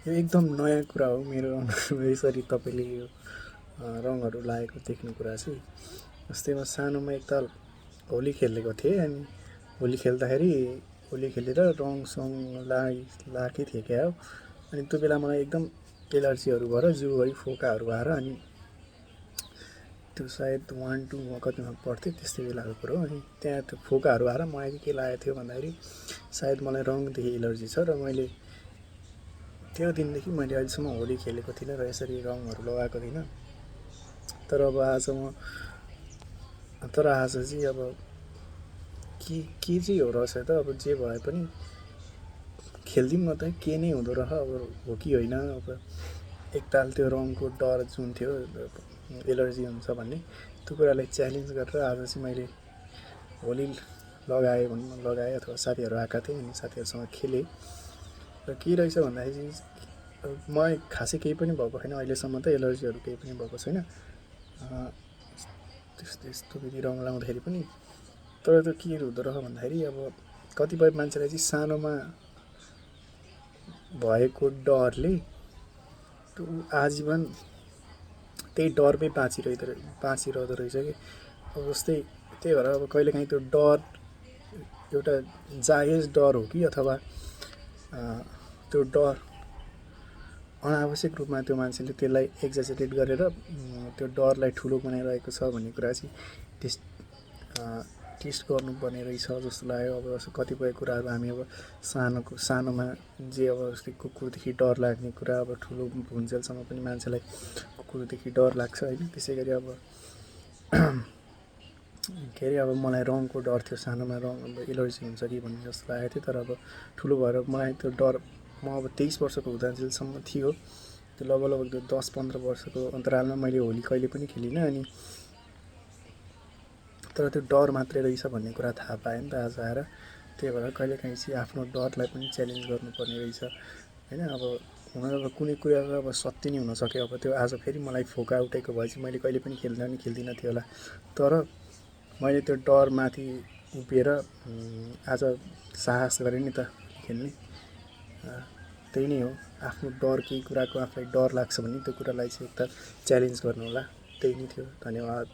यो एकदम नयाँ कुरा हो मेरो यसरी तपाईँले यो रङहरू लगाएको देख्ने कुरा चाहिँ। जस्तै म सानोमा एकताल होली खेलेको थिएँ अनि होली खेल्दाखेरि होली खेलेर रङसङ लगाएकै थिएँ क्या हो। अनि त्यो बेला मलाई एकदम एलर्जीहरू भएर जिउभरि फोकाहरू भएर अनि त्यो सायद 1-2 कतिमा पढ्थेँ त्यस्तै बेलाको कुरो। अनि त्यहाँ त्यो फोकाहरू भएर मलाई चाहिँ के लागेको थियो भन्दाखेरि सायद मलाई रङदेखि एलर्जी छ र मैले त्यो दिनदेखि मैले अहिलेसम्म होली खेलेको थिइनँ र यसरी रङहरू लगाएको थिइनँ। तर आज चाहिँ अब के चाहिँ हो रहेछ त, अब जे भए पनि खेलिदिउँ न त के नै हुँदो रह, अब हो कि होइन। अब एकताल त्यो रङको डर जुन थियो एलर्जी हुन्छ भन्ने, त्यो कुरालाई च्यालेन्ज गरेर आज चाहिँ मैले होली लगाएँ अथवा साथीहरू आएका थिए अनि साथीहरूसँग खेलेँ। र के रहेछ भन्दाखेरि मलाई खासै केही पनि भएको छैन अहिलेसम्म त, एलर्जीहरू केही पनि भएको छैन त्यस्तो विधि रङ लाउँदाखेरि पनि। तर त्यो के हुँदो रहेछ भन्दाखेरि अब कतिपय मान्छेलाई चाहिँ सानोमा भएको डरले त्यो आजीवन त्यही डरमै बाँचिरहँदो रहेछ कि। अब जस्तै त्यही भएर अब कहिलेकाहीँ त्यो डर एउटा जायज डर हो कि अथवा त्यो डर अनावश्यक रूपमा त्यो मान्छेले त्यसलाई एक्जाजरेट गरेर त्यो डरलाई ठुलो बनाइरहेको छ भन्ने कुरा चाहिँ टेस्ट गर्नुपर्ने रहेछ जस्तो लाग्यो। अब कतिपय कुराहरू हामी अब सानोमा जे अब जस्तै कुकुरदेखि डर लाग्ने कुरा अब ठुलो हुन्जेलसम्म पनि मान्छेलाई कुकुरदेखि डर लाग्छ होइन। त्यसै गरी अब के अरे अब मलाई रङको डर थियो सानोमा, रङ अब एलर्जी हुन्छ कि भन्ने जस्तो लागेको थियो। तर अब ठुलो भएर मलाई त्यो डर म अब 23 वर्षको हुँदाजेलसम्म थियो। त्यो लगभग त्यो 10-15 वर्षको अन्तरालमा मैले होली कहिले पनि खेलिनँ। अनि तर त्यो डर मात्रै रहेछ भन्ने कुरा थाहा पाएँ नि त आज आएर। त्यही भएर कहिलेकाहीँ चाहिँ आफ्नो डरलाई पनि च्यालेन्ज गर्नुपर्ने रहेछ होइन। अब हुन अब कुनै कुरा अब सत्य नै हुनसक्यो। अब त्यो आज फेरि मलाई फोका उठेको भए चाहिँ मैले कहिले पनि खेल्दिनँ थियो होला। तर मैले त्यो डरमाथि उभिएर आज साहस गरेँ नि त खेल्ने। त्यही नै हो, आफ्नो डर केही कुराको आफूलाई डर लाग्छ भने त्यो कुरालाई चाहिँ एकताल च्यालेन्ज गर्नु होला, त्यही नै थियो। धन्यवाद।